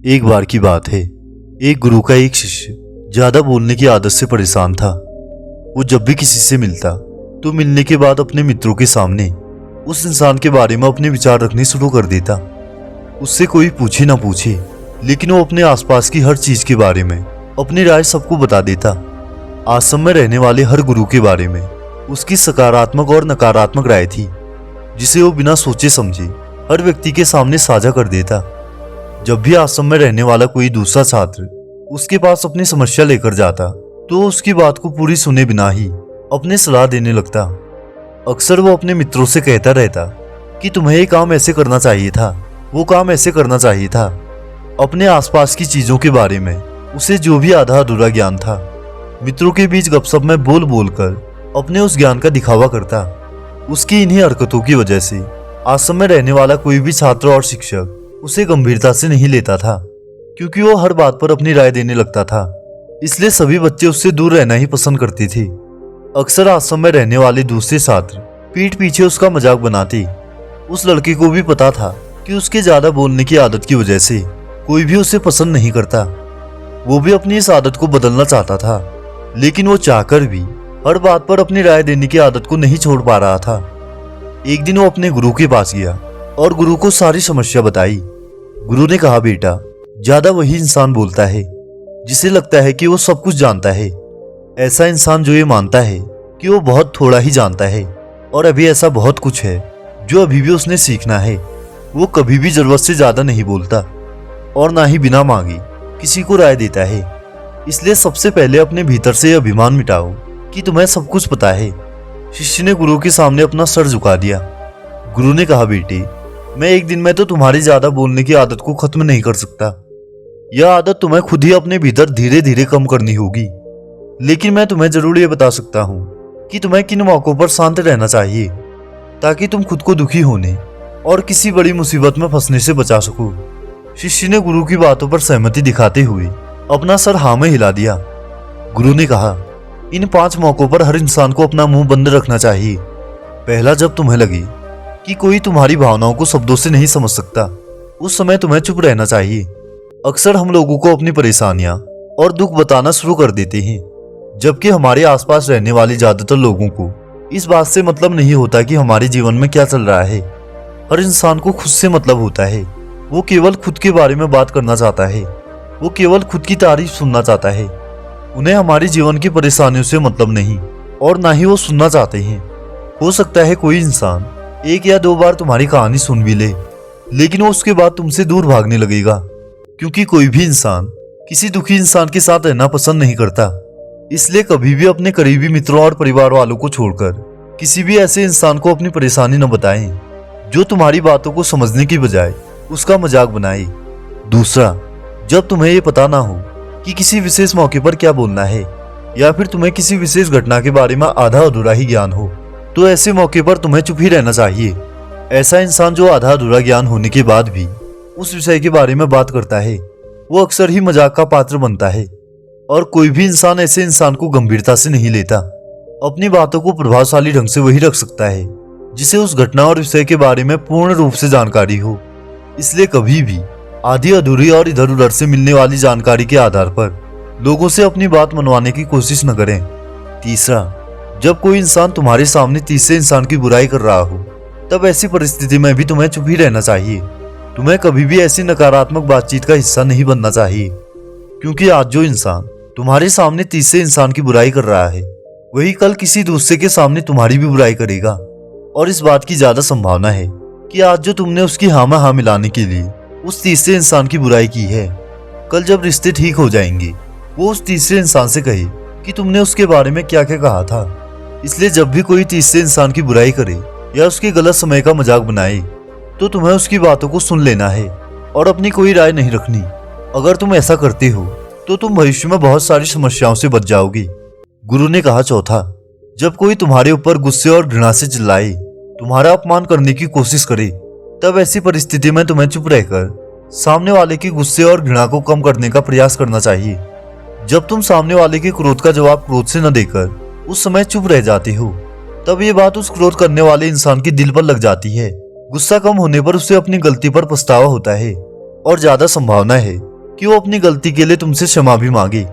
एक बार की बात है। एक गुरु का एक शिष्य ज्यादा बोलने की आदत से परेशान था। वो जब भी किसी से मिलता तो मिलने के बाद अपने मित्रों के सामने उस इंसान के बारे में अपने विचार रखने शुरू कर देता। उससे कोई पूछे ना पूछे, लेकिन वो अपने आसपास की हर चीज के बारे में अपनी राय सबको बता देता। आश्रम में रहने वाले हर गुरु के बारे में उसकी सकारात्मक और नकारात्मक राय थी, जिसे वो बिना सोचे समझे हर व्यक्ति के सामने साझा कर देता। जब भी आश्रम में रहने वाला कोई दूसरा छात्र उसके पास अपनी समस्या लेकर जाता तो उसकी बात को पूरी सुने बिना ही अपने सलाह देने लगता। अक्सर वो अपने मित्रों से कहता रहता कि तुम्हें ये काम ऐसे करना चाहिए था, वो काम ऐसे करना चाहिए था। अपने आसपास की चीजों के बारे में उसे जो भी आधा अधूरा ज्ञान था, मित्रों के बीच गपशप में बोल बोल कर अपने उस ज्ञान का दिखावा करता। उसकी इन्हीं हरकतों की वजह से आश्रम में रहने वाला कोई भी छात्र और शिक्षक उसे गंभीरता से नहीं लेता था, क्योंकि वो हर बात पर अपनी राय देने लगता था। इसलिए सभी बच्चे उससे दूर रहना ही पसंद करते थे। अक्सर आश्रम में रहने वाले दूसरे छात्र पीठ पीछे उसका मजाक बनाते। उस लड़के को भी पता था कि उसके ज्यादा बोलने की आदत की वजह से कोई भी उसे पसंद नहीं करता। वो भी अपनी इस आदत को बदलना चाहता था, लेकिन वो चाहकर भी हर बात पर अपनी राय देने की आदत को नहीं छोड़ पा रहा था। एक दिन वो अपने गुरु के पास गया और गुरु को सारी समस्या बताई। गुरु ने कहा, बेटा, ज्यादा वही इंसान बोलता है जिसे लगता है कि वो सब कुछ जानता है। ऐसा इंसान जो ये मानता है कि वो बहुत थोड़ा ही जानता है और अभी ऐसा बहुत कुछ है जो अभी भी उसने सीखना है। वो कभी भी जरूरत से ज्यादा नहीं बोलता और ना ही बिना मांगे किसी को राय देता है। इसलिए सबसे पहले अपने भीतर से यह अभिमान मिटाओ कि तुम्हें सब कुछ पता है। शिष्य ने गुरु के सामने अपना सर झुका दिया। गुरु ने कहा, बेटे, मैं एक दिन में तो तुम्हारी ज्यादा बोलने की आदत को खत्म नहीं कर सकता। यह आदत तुम्हें खुद ही अपने भीतर धीरे धीरे कम करनी होगी। लेकिन मैं तुम्हें जरूर ये बता सकता हूँ कि तुम्हें किन मौकों पर शांत रहना चाहिए, ताकि तुम खुद को दुखी होने और किसी बड़ी मुसीबत में फंसने से बचा सको। शिष्य ने गुरु की बातों पर सहमति दिखाते हुए अपना सर हाँ में हिला दिया। गुरु ने कहा, इन 5 मौकों पर हर इंसान को अपना मुंह बंद रखना चाहिए। पहला, जब तुम्हें लगे कि कोई तुम्हारी भावनाओं को शब्दों से नहीं समझ सकता, उस समय तुम्हें चुप रहना चाहिए। अक्सर हम लोगों को अपनी परेशानियां और दुख बताना शुरू कर देते हैं, जबकि हमारे आसपास रहने वाले ज्यादातर लोगों को इस बात से मतलब नहीं होता कि हमारे जीवन में क्या चल रहा है। हर इंसान को खुद से मतलब होता है। वो केवल खुद के बारे में बात करना चाहता है। वो केवल खुद की तारीफ सुनना चाहता है। उन्हें हमारे जीवन की परेशानियों से मतलब नहीं और ना ही वो सुनना चाहते हैं। हो सकता है कोई इंसान 1 या 2 बार तुम्हारी कहानी सुन भी ले, लेकिन वो उसके बाद तुमसे दूर भागने लगेगा, क्योंकि कोई भी इंसान किसी दुखी इंसान के साथ रहना पसंद नहीं करता। इसलिए कभी भी अपने करीबी मित्रों और परिवार वालों को छोड़कर किसी भी ऐसे इंसान को अपनी परेशानी न बताएं जो तुम्हारी बातों को समझने की बजाय उसका मजाक बनाए। दूसरा, जब तुम्हें ये पता ना हो कि किसी विशेष मौके पर क्या बोलना है, या फिर तुम्हें किसी विशेष घटना के बारे में आधा अधूरा ही ज्ञान हो, तो ऐसे मौके पर तुम्हें चुप ही रहना चाहिए। ऐसा इंसान जो आधा अधूरा ज्ञान होने के बाद भी उस विषय के बारे में बात करता है, वो अक्सर ही मजाक का पात्र बनता है। और कोई भी इंसान ऐसे इंसान को गंभीरता से नहीं लेता। अपनी बातों को प्रभावशाली ढंग से वही रख सकता है जिसे उस घटना और विषय के बारे में पूर्ण रूप से जानकारी हो। इसलिए कभी भी आधी अधूरी और इधर उधर से मिलने वाली जानकारी के आधार पर लोगों से अपनी बात मनवाने की कोशिश न करें। तीसरा, जब कोई इंसान तुम्हारे सामने तीसरे इंसान की बुराई कर रहा हो, तब ऐसी परिस्थिति में भी तुम्हें चुप ही रहना चाहिए। तुम्हें कभी भी ऐसी नकारात्मक बातचीत का हिस्सा नहीं बनना चाहिए, क्योंकि आज जो इंसान तुम्हारे सामने तीसरे इंसान की बुराई कर रहा है, वही कल किसी दूसरे के सामने तुम्हारी भी बुराई करेगा। और इस बात की ज्यादा संभावना है कि आज जो तुमने उसकी हाँ में हाँ मिलाने के लिए उस तीसरे इंसान की बुराई की है, कल जब रिश्ते ठीक हो जाएंगे वो उस तीसरे इंसान से कहे कि तुमने उसके बारे में क्या क्या कहा था। इसलिए जब भी कोई तीसरे इंसान की बुराई करे या उसके गलत समय का मजाक बनाए, तो तुम्हें उसकी बातों को सुन लेना है और अपनी कोई राय नहीं रखनी। अगर तुम ऐसा करते हो तो तुम भविष्य में बहुत सारी समस्याओं से बच जाओगे। गुरु ने कहा, चौथा, जब कोई तुम्हारे ऊपर गुस्से और घृणा से चिल्लाए, तुम्हारा अपमान करने की कोशिश करे, तब ऐसी परिस्थिति में तुम्हें चुप रहकर सामने वाले के गुस्से और घृणा को कम करने का प्रयास करना चाहिए। जब तुम सामने वाले के क्रोध का जवाब क्रोध से न देकर उस समय चुप रह जाते हो, तब ये बात उस क्रोध करने वाले इंसान के दिल पर लग जाती है। गुस्सा कम होने पर उसे अपनी गलती पर पछतावा होता है और ज्यादा संभावना है कि वो अपनी गलती के लिए तुमसे क्षमा भी मांगे,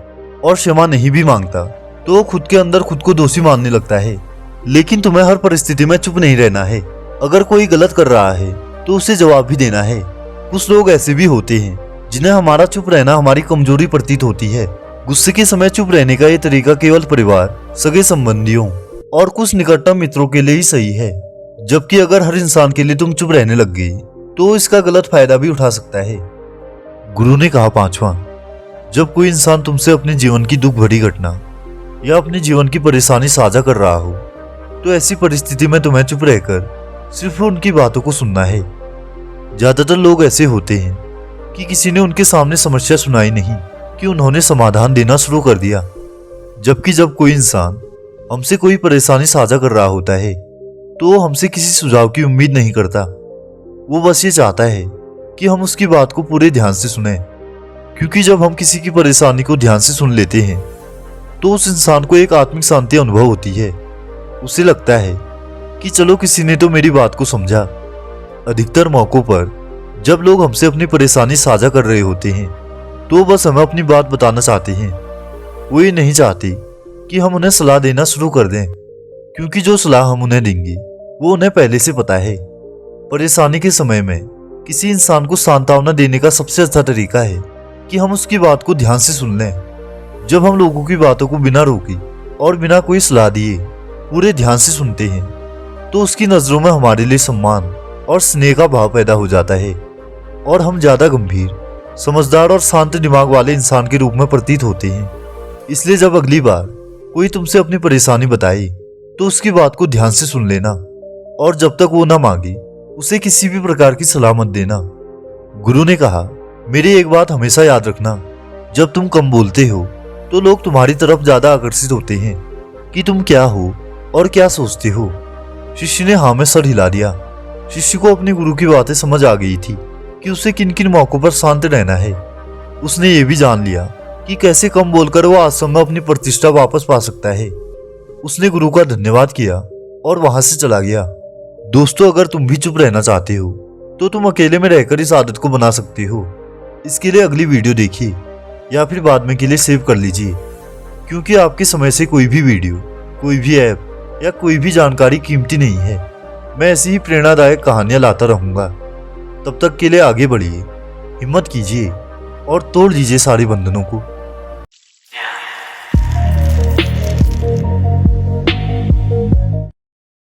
और क्षमा नहीं भी मांगता तो वो खुद के अंदर खुद को दोषी मानने लगता है। लेकिन तुम्हें हर परिस्थिति में चुप नहीं रहना है। अगर कोई गलत कर रहा है तो उसे जवाब भी देना है। कुछ लोग ऐसे भी होते हैं जिन्हें हमारा चुप रहना हमारी कमजोरी प्रतीत होती है। गुस्से के समय चुप रहने का ये तरीका केवल परिवार, सगे संबंधियों और कुछ निकटतम मित्रों के लिए ही सही है। जबकि अगर हर इंसान के लिए तुम चुप रहने लग गई तो इसका गलत फायदा भी उठा सकता है। गुरु ने कहा 5वां, जब कोई इंसान तुमसे अपने जीवन की दुख भरी घटना या अपने जीवन की परेशानी साझा कर रहा हो तो ऐसी परिस्थिति में तुम्हें चुप रहकर सिर्फ उनकी बातों को सुनना है। ज्यादातर लोग ऐसे होते हैं कि किसी ने उनके सामने समस्या सुनाई नहीं कि उन्होंने समाधान देना शुरू कर दिया। जबकि जब कोई इंसान हमसे कोई परेशानी साझा कर रहा होता है तो वो हमसे किसी सुझाव की उम्मीद नहीं करता। वो बस ये चाहता है कि हम उसकी बात को पूरे ध्यान से सुने, क्योंकि जब हम किसी की परेशानी को ध्यान से सुन लेते हैं तो उस इंसान को एक आत्मिक शांति अनुभव होती है। उसे लगता है कि चलो किसी ने तो मेरी बात को समझा। अधिकतर मौकों पर जब लोग हमसे अपनी परेशानी साझा कर रहे होते हैं तो बस हमें अपनी बात बताना चाहते हैं। वो ये नहीं चाहते कि हम उन्हें सलाह देना शुरू कर दें, क्योंकि जो सलाह हम उन्हें देंगे वो उन्हें पहले से पता है। परेशानी के समय में किसी इंसान को सांत्वना देने का सबसे अच्छा तरीका है कि हम उसकी बात को ध्यान से सुन लें। जब हम लोगों की बातों को बिना रोके और बिना कोई सलाह दिए पूरे ध्यान से सुनते हैं तो उसकी नजरों में हमारे लिए सम्मान और स्नेह का भाव पैदा हो जाता है और हम ज्यादा गंभीर, समझदार और शांत दिमाग वाले इंसान के रूप में प्रतीत होते हैं। इसलिए जब अगली बार कोई तुमसे अपनी परेशानी बताए तो उसकी बात को ध्यान से सुन लेना, और जब तक वो ना मांगे उसे किसी भी प्रकार की सलाह मत देना। गुरु ने कहा, मेरी एक बात हमेशा याद रखना, जब तुम कम बोलते हो तो लोग तुम्हारी तरफ ज्यादा आकर्षित होते हैं कि तुम क्या हो और क्या सोचते हो। शिष्य ने हाँ में सर हिला दिया। शिष्य को अपने गुरु की बातें समझ आ गई थी कि उसे किन किन मौकों पर शांत रहना है। उसने ये भी जान लिया कि कैसे कम बोलकर वो आश्रम में अपनी प्रतिष्ठा वापस पा सकता है। उसने गुरु का धन्यवाद किया और वहां से चला गया। दोस्तों, अगर तुम भी चुप रहना चाहते हो तो तुम अकेले में रहकर इस आदत को बना सकते हो। इसके लिए अगली वीडियो देखिए या फिर बाद में के लिए सेव कर लीजिए, क्योंकि आपके समय से कोई भी वीडियो, कोई भी ऐप या कोई भी जानकारी कीमती नहीं है। मैं ऐसी ही प्रेरणादायक कहानियां लाता रहूंगा। तब तक के लिए आगे बढ़िए, हिम्मत कीजिए और तोड़ दीजिए सारे बंधनों को।